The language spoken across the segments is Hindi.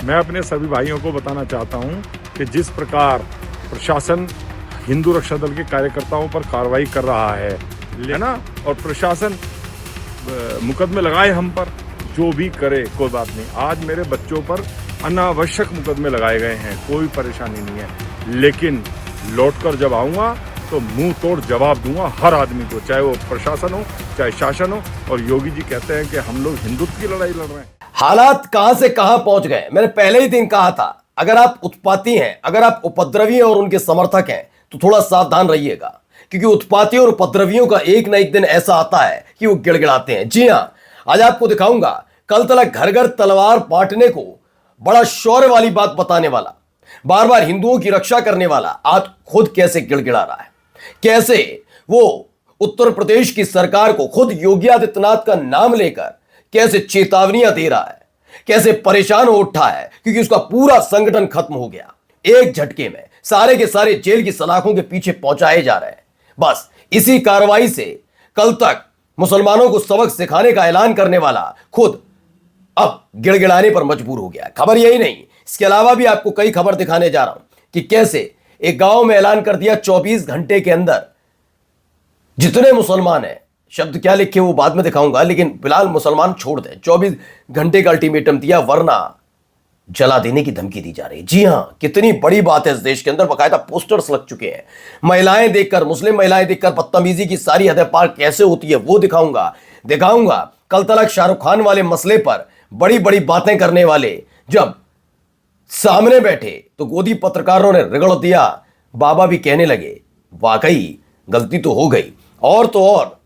मैं अपने सभी भाइयों को बताना चाहता हूं कि जिस प्रकार प्रशासन हिंदू रक्षा दल के कार्यकर्ताओं पर कार्रवाई कर रहा है ना, और प्रशासन मुकदमे लगाए हम पर, जो भी करे कोई बात नहीं। आज मेरे बच्चों पर अनावश्यक मुकदमे लगाए गए हैं, कोई परेशानी नहीं है, लेकिन लौटकर जब आऊँगा तो मुंह तोड़ जवाब दूंगा हर आदमी को, चाहे वो प्रशासन हो चाहे शासन हो। और योगी जी कहते हैं कि हम लोग हिंदुत्व की लड़ाई लड़ रहे हैं। हालात कहां से कहां पहुंच गए। मैंने पहले ही दिन कहा था, अगर आप उत्पाती हैं, अगर आप उपद्रवी हैं और उनके समर्थक हैं तो थोड़ा सावधान रहिएगा, क्योंकि उत्पाती और उपद्रवियों का एक ना एक दिन ऐसा आता है कि वो गिड़गिड़ाते हैं। जी हां, आज आपको दिखाऊंगा कल तलक घर घर तलवार बांटने को बड़ा शौर्य वाली बात बताने वाला, बार बार हिंदुओं की रक्षा करने वाला आज खुद कैसे गिड़गिड़ा रहा है, कैसे वो उत्तर प्रदेश की सरकार को खुद योगी आदित्यनाथ का नाम लेकर कैसे चेतावनियां दे रहा है, कैसे परेशान हो उठा है, क्योंकि उसका पूरा संगठन खत्म हो गया। एक झटके में सारे के सारे जेल की सलाखों के पीछे पहुंचाए जा रहे हैं। बस इसी कार्रवाई से कल तक मुसलमानों को सबक सिखाने का ऐलान करने वाला खुद अब गिड़गिड़ाने पर मजबूर हो गया। खबर यही नहीं, इसके अलावा भी आपको कई खबर दिखाने जा रहा हूं कि कैसे एक गांव में ऐलान कर दिया 24 घंटे के अंदर जितने मुसलमान हैं, शब्द क्या लिखे वो बाद में दिखाऊंगा, लेकिन फिलहाल मुसलमान छोड़ दें, 24 घंटे का अल्टीमेटम दिया, वरना जला देने की धमकी दी जा रही है। जी हां, कितनी बड़ी बात है। इस देश के अंदर बाकायदा पोस्टर्स लग चुके हैं। महिलाएं देखकर, मुस्लिम महिलाएं देखकर बदतमीजी की सारी हदें पार कैसे होती है वो दिखाऊंगा। कल तलक शाहरुख खान वाले मसले पर बड़ी बड़ी बातें करने वाले जब सामने बैठे तो गोदी पत्रकारों ने रगड़ दिया, बाबा भी कहने लगे वाकई गलती तो हो गई। और तो और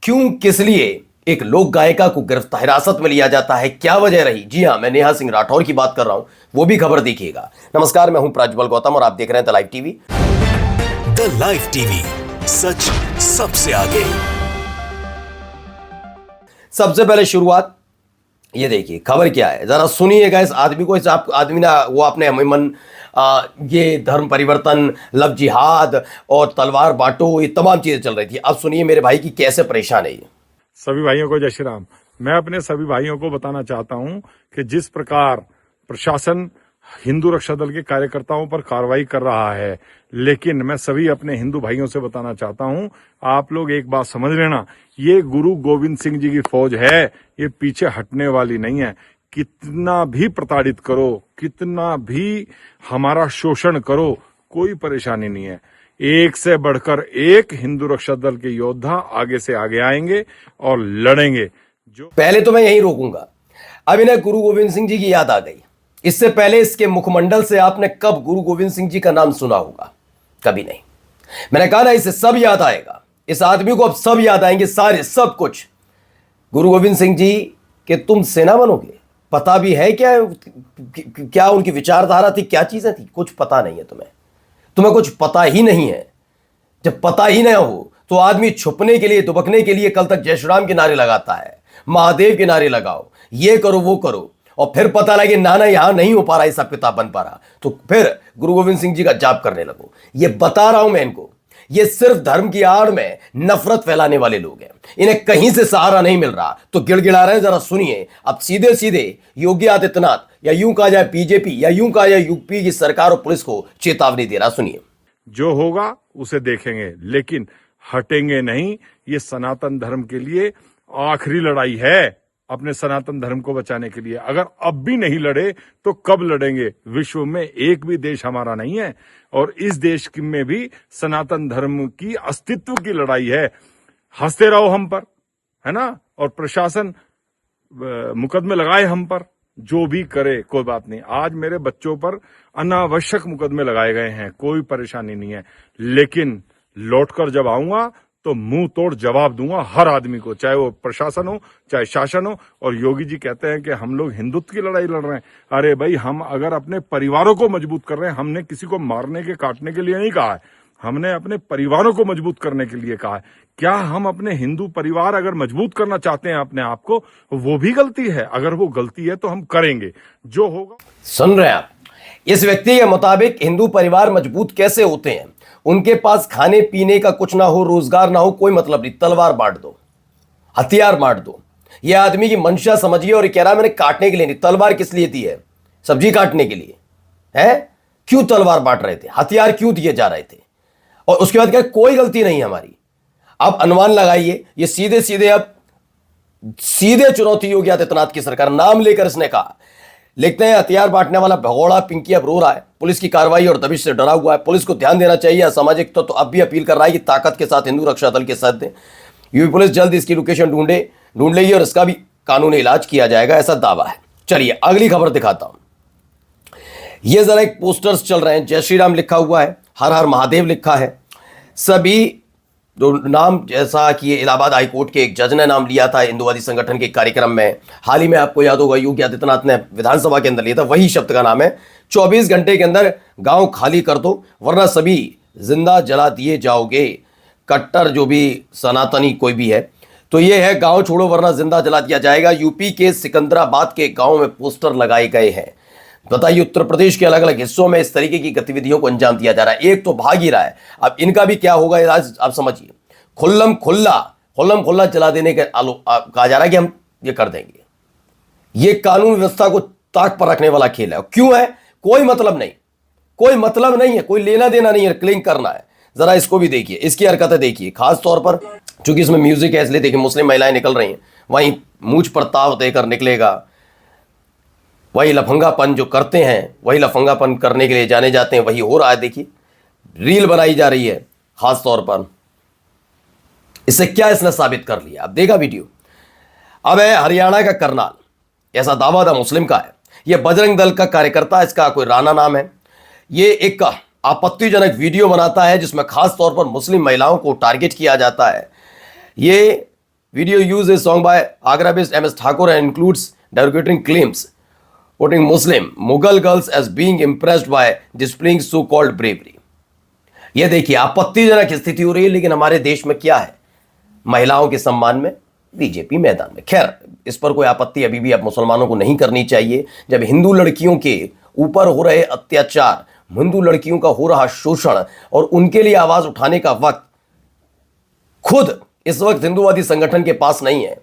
क्यों, किस लिए एक लोक गायिका को गिरफ्तार हिरासत में लिया जाता है, क्या वजह रही। जी हां, मैं नेहा सिंह राठौर की बात कर रहा हूं, वो भी खबर देखिएगा। नमस्कार, मैं हूं प्रज्वल गौतम और आप देख रहे हैं the live TV. The live TV, सच सबसे आगे। सबसे पहले शुरुआत ये देखिए, खबर क्या है जरा सुनिएगा इस आदमी को। इस आदमी ने वो अपने मन ये धर्म परिवर्तन, लव जिहाद और तलवार बांटो, ये तमाम चीजें चल रही थी। अब सुनिए मेरे भाई की कैसे परेशान है ये। सभी भाइयों को जय श्री राम। मैं अपने सभी भाइयों को बताना चाहता हूं कि जिस प्रकार प्रशासन हिंदू रक्षा दल के कार्यकर्ताओं पर कार्रवाई कर रहा है, लेकिन मैं सभी अपने हिंदू भाइयों से बताना चाहता हूं, आप लोग एक बात समझ लेना, ये गुरु गोविंद सिंह जी की फौज है, ये पीछे हटने वाली नहीं है। कितना भी प्रताड़ित करो, कितना भी हमारा शोषण करो, कोई परेशानी नहीं है। एक से बढ़कर एक हिंदू रक्षा दल के योद्धा आगे से आगे आएंगे और लड़ेंगे। जो पहले तो मैं यहीं रोकूंगा। अब इन्हें गुरु गोविंद सिंह जी की याद आ गई। इससे पहले इसके मुखमंडल से आपने कब गुरु गोविंद सिंह जी का नाम सुना होगा? कभी नहीं। मैंने कहा ना, इसे सब याद आएगा, इस आदमी को अब सब याद आएंगे, सारे सब कुछ। गुरु गोविंद सिंह जी के तुम सेना बनोगे, पता भी है क्या उनकी विचारधारा थी, क्या चीजें थी? कुछ पता नहीं है तुम्हें कुछ पता ही नहीं है। जब पता ही ना हो तो आदमी छुपने के लिए, दुबकने के लिए कल तक जय श्री राम के नारे लगाता है, महादेव के नारे लगाओ, ये करो वो करो, और फिर पता लगे नाना यहां नहीं हो पा रहा, हिसाब किताब बन पा रहा, तो फिर गुरु गोविंद सिंह जी का जाप करने लगो। ये बता रहा हूं मैं इनको, ये सिर्फ धर्म की आड़ में नफरत फैलाने वाले लोग हैं। इन्हें कहीं से सहारा नहीं मिल रहा तो गिड़गिड़ा रहे हैं। जरा सुनिए अब सीधे सीधे योगी आदित्यनाथ, या यूं कहा जाए बीजेपी, या यूं कहा जाए यूपी की सरकार और पुलिस को चेतावनी दे रहा। सुनिए। जो होगा उसे देखेंगे, लेकिन हटेंगे नहीं। ये सनातन धर्म के लिए आखिरी लड़ाई है, अपने सनातन धर्म को बचाने के लिए। अगर अब भी नहीं लड़े तो कब लड़ेंगे? विश्व में एक भी देश हमारा नहीं है, और इस देश में भी सनातन धर्म की अस्तित्व की लड़ाई है। हंसते रहो हम पर, है ना, और प्रशासन मुकदमे लगाए हम पर, जो भी करे कोई बात नहीं। आज मेरे बच्चों पर अनावश्यक मुकदमे लगाए गए हैं, कोई परेशानी नहीं है, लेकिन लौटकर जब आऊंगा तो मुंह तोड़ जवाब दूंगा हर आदमी को, चाहे वो प्रशासन हो चाहे शासन हो। और योगी जी कहते हैं कि हम लोग हिंदुत्व की लड़ाई लड़ रहे हैं। अरे भाई, हम अगर अपने परिवारों को मजबूत कर रहे हैं, हमने किसी को मारने के काटने के लिए नहीं कहा है, हमने अपने परिवारों को मजबूत करने के लिए कहा है। क्या हम अपने हिंदू परिवार अगर मजबूत करना चाहते हैं अपने आप को, वो भी गलती है। अगर वो गलती है तो हम करेंगे, जो होगा। सुन रहे हैं आप? इस व्यक्ति के मुताबिक हिंदू परिवार मजबूत कैसे होते हैं? उनके पास खाने पीने का कुछ ना हो, रोजगार ना हो, कोई मतलब नहीं, तलवार बांट दो, हथियार बांट दो। यह आदमी की मंशा समझिए। और कह रहा मैंने काटने के लिए नहीं, तलवार किस लिए दी है? सब्जी काटने के लिए? है क्यों तलवार बांट रहे थे? हथियार क्यों दिए जा रहे थे? और उसके बाद क्या, कोई गलती नहीं हमारी। आप अनुमान लगाइए, ये सीधे सीधे अब सीधे चुनौती योगी आदित्यनाथ की सरकार, नाम लेकर इसने कहा। लिखते हैं हथियार बांटने वाला भगोड़ा पिंकी अब रो रहा है, पुलिस की कार्रवाई और दबिश से डरा हुआ है। पुलिस को ध्यान देना चाहिए। असामाजिक तो अब भी अपील कर रहा है कि ताकत के साथ हिंदू रक्षा दल के साथ दें। यूपी पुलिस जल्द इसकी लोकेशन ढूंढ लेगी और इसका भी कानूनी इलाज किया जाएगा, ऐसा दावा है। चलिए अगली खबर दिखाता हूं। ये जरा एक पोस्टर्स चल रहे हैं, जय श्री राम लिखा हुआ है, हर हर महादेव लिखा है। सभी जो नाम, जैसा कि इलाहाबाद हाईकोर्ट के एक जज ने नाम लिया था हिंदुवादी संगठन के कार्यक्रम में, हाल ही में आपको याद होगा योगी आदित्यनाथ ने विधानसभा के अंदर लिया था, वही शब्द का नाम है 24 घंटे के अंदर गांव खाली कर दो वरना सभी जिंदा जला दिए जाओगे। कट्टर जो भी सनातनी कोई भी है, तो ये है गांव छोड़ो वरना जिंदा जला दिया जाएगा। यूपी के सिकंदराबाद के गांव में पोस्टर लगाए गए हैं। बताइए, उत्तर प्रदेश के अलग अलग हिस्सों में इस तरीके की गतिविधियों को अंजाम दिया जा रहा है। एक तो भाग ही रहा है, अब इनका भी क्या होगा इलाज आप समझिए। खुल्लम खुल्ला जला देने के कहा जा रहा है कि हम ये कर देंगे। ये कानून व्यवस्था को ताक पर रखने वाला खेल है। क्यों है? कोई मतलब नहीं, कोई लेना देना नहीं है, क्लिंग करना है। जरा इसको भी देखिए, इसकी हरकतें देखिए, खास तौर पर चूंकि इसमें म्यूजिक है इसलिए देखिए मुस्लिम महिलाएं निकल रही हैं, वहीं मूंछ पर ताव देकर निकलेगा। वही लफंगापन जो करते हैं, वही लफंगापन करने के लिए जाने जाते हैं, वही हो रहा है। देखिए रील बनाई जा रही है खास तौर पर। इससे क्या इसने साबित कर लिया? अब देखा वीडियो। अब है हरियाणा का करनाल, ऐसा दावा था मुस्लिम का है। यह बजरंग दल का कार्यकर्ता, इसका कोई राणा नाम है। ये एक आपत्तिजनक वीडियो बनाता है जिसमें खास तौर पर मुस्लिम महिलाओं को टारगेट किया जाता है। ये video uses song by Agra based M S Thakur and includes derogating claims quoting Muslim Mughal girls as being impressed by displaying so called bravery। यह देखिए आपत्तिजनक स्थिति हो रही है, लेकिन हमारे देश में क्या है? महिलाओं के सम्मान में बीजेपी मैदान में। खैर, इस पर कोई आपत्ति अभी भी आप मुसलमानों को नहीं करनी चाहिए। जब हिंदू लड़कियों के ऊपर हो रहे अत्याचार, हिंदू लड़कियों का हो रहा शोषण और उनके लिए आवाज उठाने का वक्त खुद इस वक्त हिंदूवादी संगठन के पास नहीं है,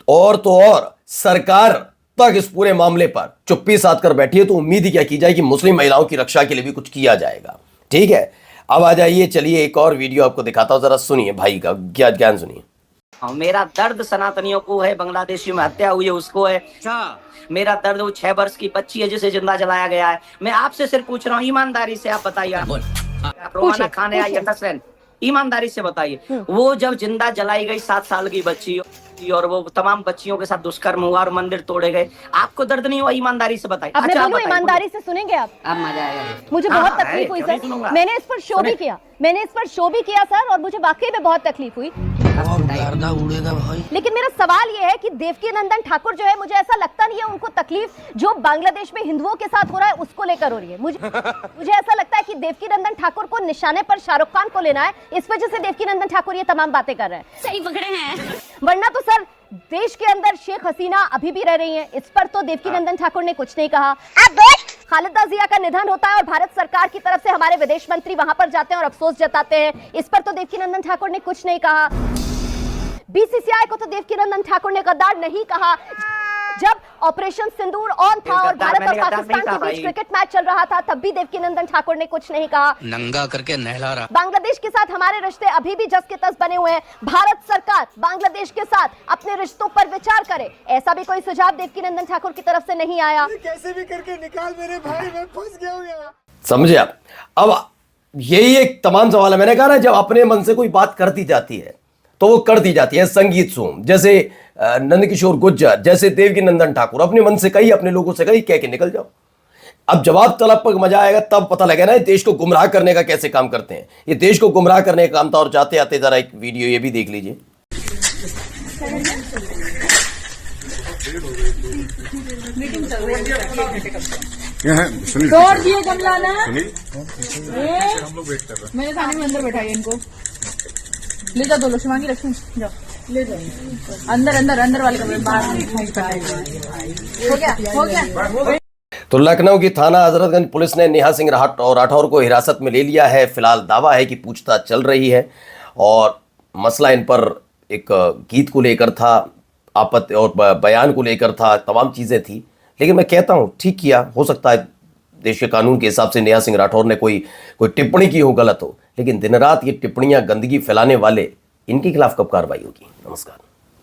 और तो और सरकार तक इस पूरे मामले पर चुप्पी साध कर बैठी है, तो उम्मीद ही क्या की जाए कि मुस्लिम महिलाओं की रक्षा के लिए भी कुछ किया जाएगा। ठीक है, अब आ जाइए, चलिए एक और वीडियो आपको दिखाता हूं, जरा सुनिए भाई का क्या ज्ञान सुनिए। मेरा दर्द सनातनियों को है, बांग्लादेशियों में हत्या हुई है उसको है। मेरा दर्द वो 6 वर्ष की बच्ची है जिसे जिंदा जलाया गया है। मैं आपसे सिर्फ पूछ रहा हूँ, ईमानदारी से आप बताइए, रोमाना खाने आई है तस्वीर, ईमानदारी से बताइए, वो जब जिंदा जलाई गई 7 साल की बच्ची और वो तमाम बच्चियों के साथ दुष्कर्म हुआ और मंदिर तोड़े गए, आपको दर्द नहीं हुआ? ईमानदारी से बताइए। अब मैं बोलूं, ईमानदारी से सुनेंगे आप? अब मजा आएगा। मुझे बहुत तकलीफ हुई सर, मैंने इस पर शो भी किया, सर, और मुझे वाकई में बहुत तकलीफ हुई। लेकिन मेरा सवाल ये है कि देवकी नंदन ठाकुर जो है, मुझे ऐसा लगता नहीं है उनको तकलीफ जो बांग्लादेश में हिंदुओं के साथ हो रहा है उसको लेकर हो रही है। मुझे ऐसा लगता है कि देवकी नंदन ठाकुर को निशाने पर शाहरुख खान को लेना है, इस वजह से देवकी नंदन ठाकुर ये तमाम बातें कर रहे हैं। सही पकड़े हैं। वरना तो सर देश के अंदर शेख हसीना अभी भी रह रही हैं, इस पर तो देवकी नंदन ठाकुर ने कुछ नहीं कहा। खालिदा जिया का निधन होता है और भारत सरकार की तरफ से हमारे विदेश मंत्री वहां पर जाते हैं और अफसोस जताते हैं, इस पर तो देवकी नंदन ठाकुर ने कुछ नहीं कहा। बीसीसीआई को तो देवकी नंदन ठाकुर ने गद्दार नहीं कहा। जब ऑपरेशन सिंदूर ऑन था और भारत और पाकिस्तान के बीच क्रिकेट मैच चल रहा था, तब भी देवकी नंदन ठाकुर ने कुछ नहीं कहा। नंगा करके नहला रहा। बांग्लादेश के साथ हमारे रिश्ते अभी भी जस के तस बने हुए हैं, भारत सरकार बांग्लादेश के साथ अपने रिश्तों पर विचार करे, ऐसा भी कोई सुझाव देवकी नंदन ठाकुर की तरफ से नहीं आया। कैसे भी करके निकाल मेरे भाई, मैं फंस गया हूं यहाँ। समझे आप? अब यही एक तमाम सवाल है। मैंने कहा ना, जब अपने मन से कोई बात कर दी जाती है तो वो कर दी जाती है। संगीत सोम जैसे नंदकिशोर गुर्जर जैसे देवकी नंदन ठाकुर अपने मन से कही, अपने लोगों से कही, कह के निकल जाओ। अब जवाब तलब पर मजा आएगा, तब पता लगेगा ना देश को गुमराह करने का कैसे काम करते हैं। ये देश को गुमराह करने का काम था। और जाते आते जरा एक वीडियो ये भी देख लीजिए। तोड़ दिए गमला ना, मेरे सामने में अंदर बैठाइए इनको, ले जाओ। 2 लोग शिवांगी लक्ष्मी जाओ, ले जाओ अंदर वाले कमरे में, बाहर हो गया। तो लखनऊ की थाना हजरतगंज पुलिस ने नेहा सिंह राठौर को हिरासत में ले लिया है। फिलहाल दावा है कि पूछताछ चल रही है और मसला इन पर एक गीत को लेकर था, आपत्ति और बयान को लेकर था, तमाम चीज़ें थी। लेकिन मैं कहता हूं ठीक किया, हो सकता है देश के कानून के हिसाब से नेहा सिंह राठौर ने कोई टिप्पणी की हो गलत हो, लेकिन दिन रात ये टिप्पणियां गंदगी फैलाने वाले इनके खिलाफ कब कार्रवाई होगी? नमस्कार।